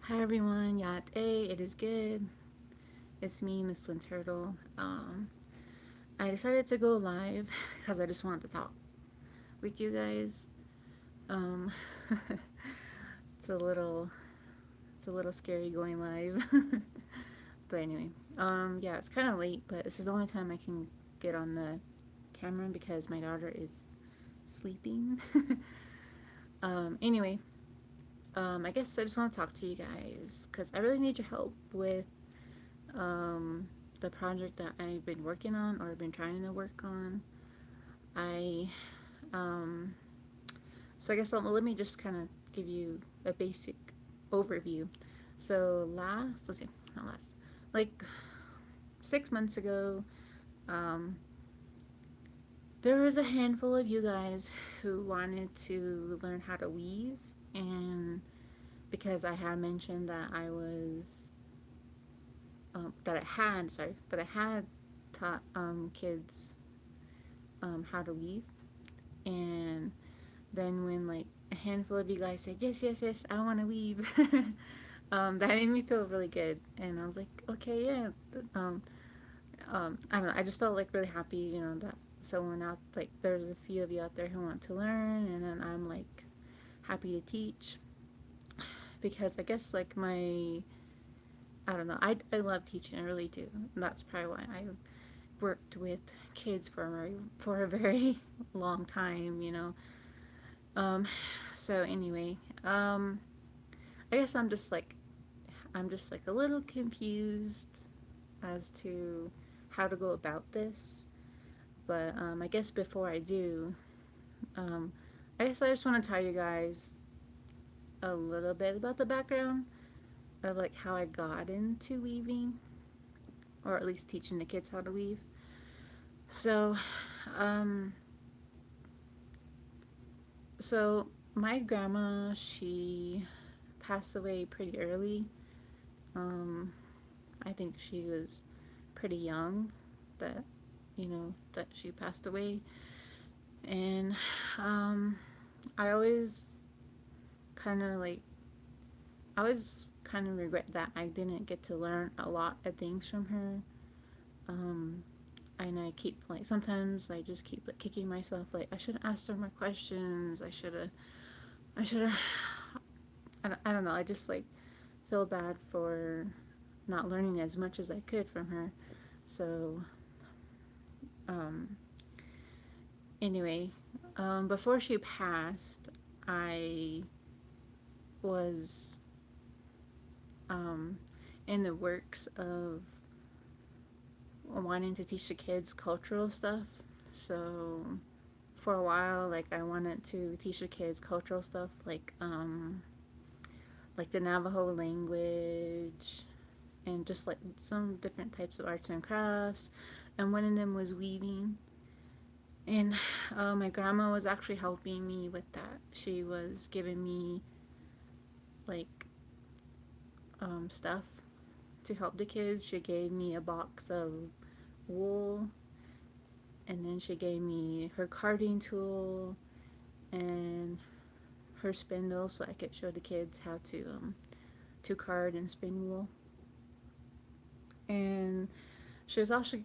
Hi everyone, yeah, today it is good. It's me, Miss Lynn Turtle. I decided to go live because I just wanted to talk with you guys. Um, it's a little, it's a little scary going live, but anyway, yeah, it's kind of late, but this is the only time I can get on the camera because my daughter is sleeping. Anyway, I guess I just want to talk to you guys because I really need your help with um, the project that I've been working on or been trying to work on. I um, so I guess let me just kind of give you a basic overview. So let's see, not last, like 6 months ago, um, there was a handful of you guys who wanted to learn how to weave, and because I had mentioned that I was that I had taught kids how to weave. And then when like a handful of you guys said yes, yes, yes, I want to weave, that made me feel really good. And I was like, okay, yeah. Um, I don't know. I just felt like really happy, that someone out like there's a few of you out there who want to learn, and then I'm like happy to teach because I guess like my I don't know. I love teaching. I really do. And that's probably why I worked with kids for a very long time. Um, so anyway, I guess I'm just like a little confused as to how to go about this. But I guess before I do, um, I guess I just want to tell you guys a little bit about the background of like how I got into weaving, or at least teaching the kids how to weave. So, um, so my grandma, she passed away pretty early. Um, I think she was pretty young that that she passed away, and um, I always kind of like I always kind of regret that I didn't get to learn a lot of things from her. Um, and I keep like sometimes I just keep like kicking myself like I should have asked her more questions. I should have I don't know. I just like feel bad for not learning as much as I could from her. So um, anyway, before she passed, I was um, in the works of wanting to teach the kids cultural stuff. So for a while, like I wanted to teach the kids cultural stuff, like the Navajo language and just like some different types of arts and crafts. And one of them was weaving. And my grandma was actually helping me with that. She was giving me like stuff to help the kids. She gave me a box of wool, and then she gave me her carding tool and her spindle so I could show the kids how to card and spin wool. And she was also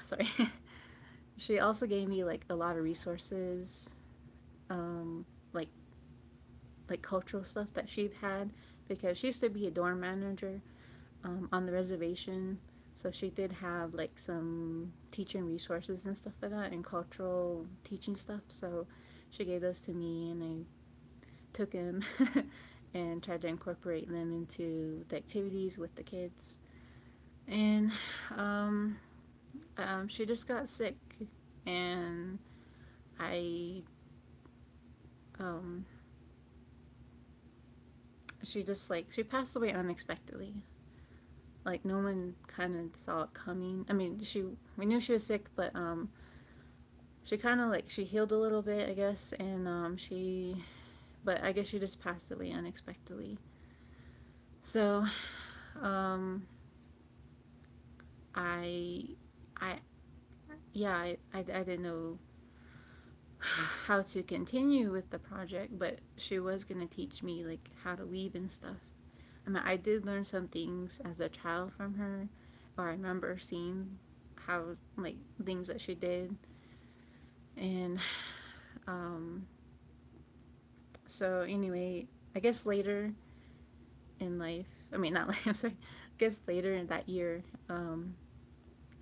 sorry. She also gave me like a lot of resources, um, like like cultural stuff that she had because she used to be a dorm manager on the reservation. So she did have like some teaching resources and stuff like that and cultural teaching stuff. So she gave those to me and I took them and tried to incorporate them into the activities with the kids. And um, she just got sick, and I um, she just like she passed away unexpectedly. Like no one kind of saw it coming. I mean, she we knew she was sick, but she kind of like she healed a little bit, I guess, and but I guess she just passed away unexpectedly. So um, I I yeah I didn't know how to continue with the project, but she was gonna teach me like how to weave and stuff. I mean, I did learn some things as a child from her, or I remember seeing how, like, things that she did. And um, so, anyway, I guess later in life, I mean, not like, I'm sorry, I guess later in that year,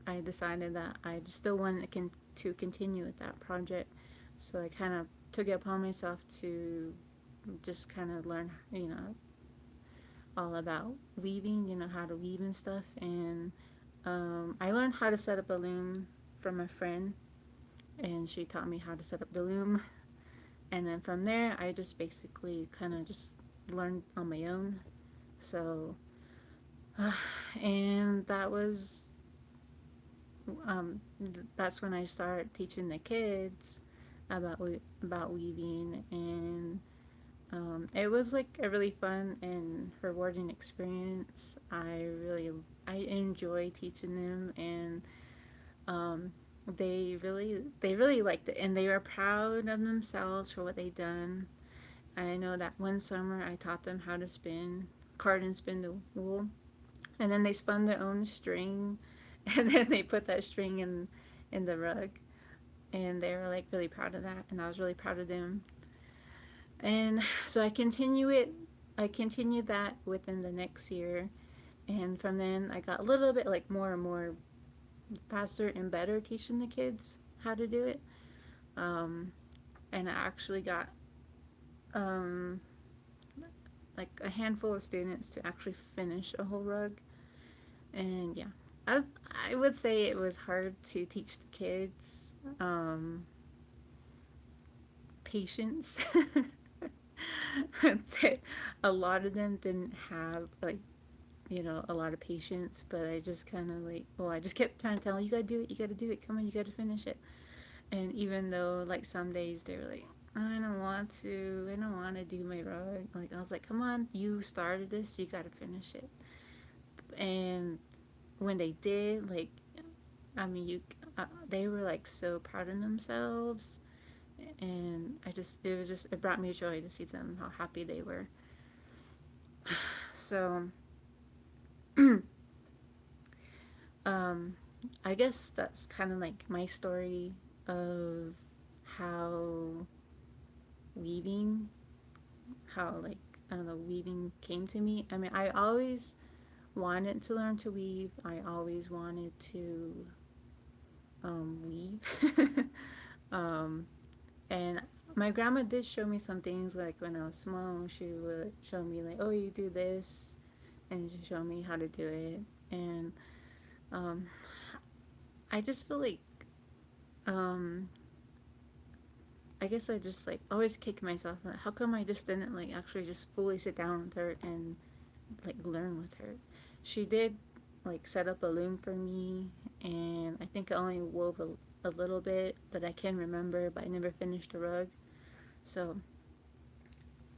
I decided that I still wanted to continue with that project. So I kind of took it upon myself to just kind of learn, all about weaving, how to weave and stuff. And I learned how to set up a loom from a friend, and she taught me how to set up the loom. And then from there, I just basically kind of just learned on my own. So, and that's when I started teaching the kids about weaving, and it was like a really fun and rewarding experience. I enjoy teaching them, and um, they really liked it, and they were proud of themselves for what they done. I know that one summer I taught them how to card and spin the wool, and then they spun their own string, and then they put that string in the rug, and they were like really proud of that, and I was really proud of them. And so I continued that within the next year, and from then I got a little bit like more and more faster and better teaching the kids how to do it. um, and I actually got um, like a handful of students to actually finish a whole rug. And yeah, I would say it was hard to teach the kids patience. A lot of them didn't have like a lot of patience, but I just kind of like, well, I just kept trying to tell them, you gotta do it, you gotta do it, come on, you gotta finish it. And even though like some days they were like, I don't want to do my rug, like I was like, come on, you started this, you gotta finish it. And when they did, like, I mean, they were like so proud of themselves, and it brought me joy to see them how happy they were. So, um, I guess that's kind of like my story of how weaving, how like I don't know, weaving came to me. I mean, I always wanted to learn to weave. I always wanted to weave. um, and my grandma did show me some things like when I was small. She would show me like, oh, you do this, and she showed me how to do it. And um, I just feel like um, I guess I just like always kick myself. Like, how come I just didn't like actually just fully sit down with her and like learn with her? She did like set up a loom for me, and I think I only wove a little bit that I can remember, but I never finished a rug. So,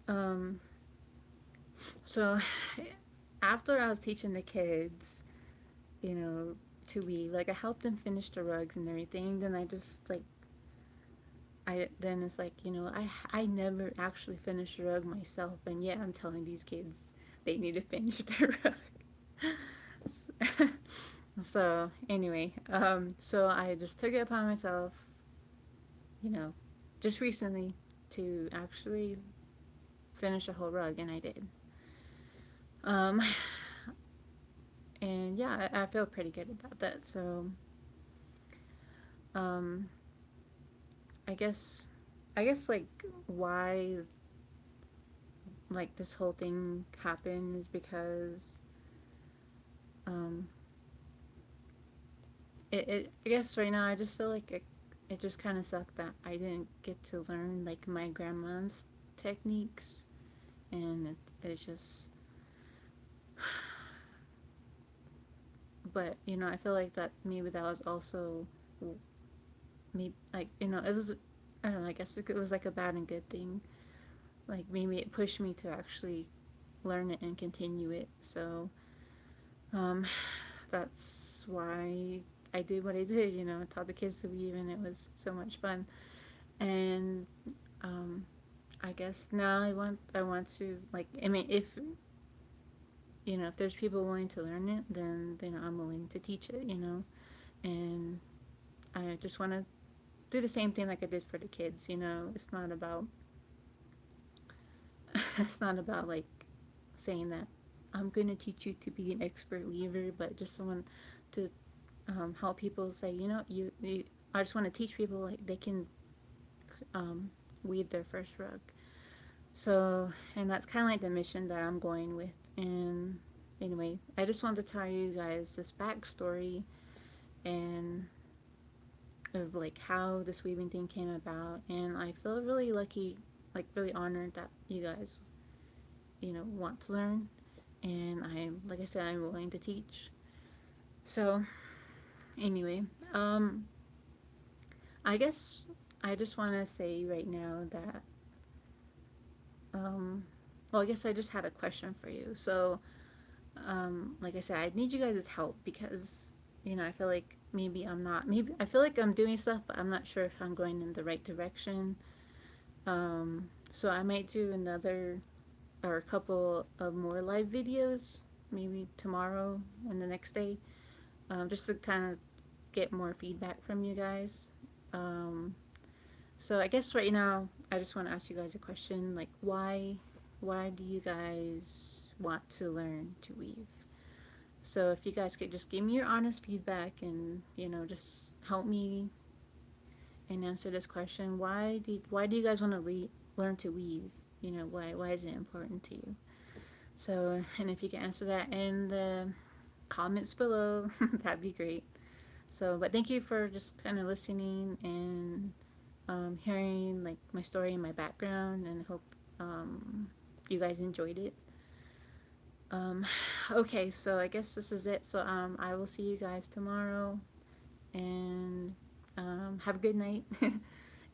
um, so after I was teaching the kids, you know, to weave, like I helped them finish the rugs and everything. Then I just like I then it's like I never actually finished a rug myself, and yet I'm telling these kids they need to finish their rug. So anyway, so I just took it upon myself, you know, just recently to actually finish a whole rug, and I did. Um, and yeah, I feel pretty good about that. So, um, I guess, I guess like why like this whole thing happened is because um, I guess right now I just feel like it just kind of sucked that I didn't get to learn like my grandma's techniques, and it just but I feel like that maybe that was also me like it was I don't know, I guess it was like a bad and good thing. Like maybe it pushed me to actually learn it and continue it. So um that's why I did what I did, taught the kids to weave, and it was so much fun. And um I guess now I want to like, I mean, if there's people willing to learn it, then I'm willing to teach it, and I just want to do the same thing like I did for the kids. It's not about it's not about like saying that I'm going to teach you to be an expert weaver, but just someone to help people say, I just want to teach people like they can um, weave their first rug. So, and that's kind of like the mission that I'm going with. And anyway, I just wanted to tell you guys this backstory and of like how this weaving thing came about. And I feel really lucky, like really honored that you guys, want to learn. And like I said, I'm willing to teach. So, anyway, I guess I just want to say right now that, well, I guess I just had a question for you. So, like I said, I need you guys' help because, I feel like maybe I'm not, maybe I feel like I'm doing stuff, but I'm not sure if I'm going in the right direction. So I might do another or a couple of more live videos, maybe tomorrow and the next day, just to kind of get more feedback from you guys. Um, so I guess right now I just want to ask you guys a question, like why do you guys want to learn to weave? So if you guys could just give me your honest feedback and just help me and answer this question, why do you guys want to learn to weave? Why is it important to you? So, and if you can answer that in the comments below, that'd be great. So, but thank you for just kind of listening and hearing like my story and my background, and hope you guys enjoyed it. Um, okay, so I guess this is it. So I will see you guys tomorrow, and have a good night.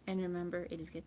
And remember, it is good.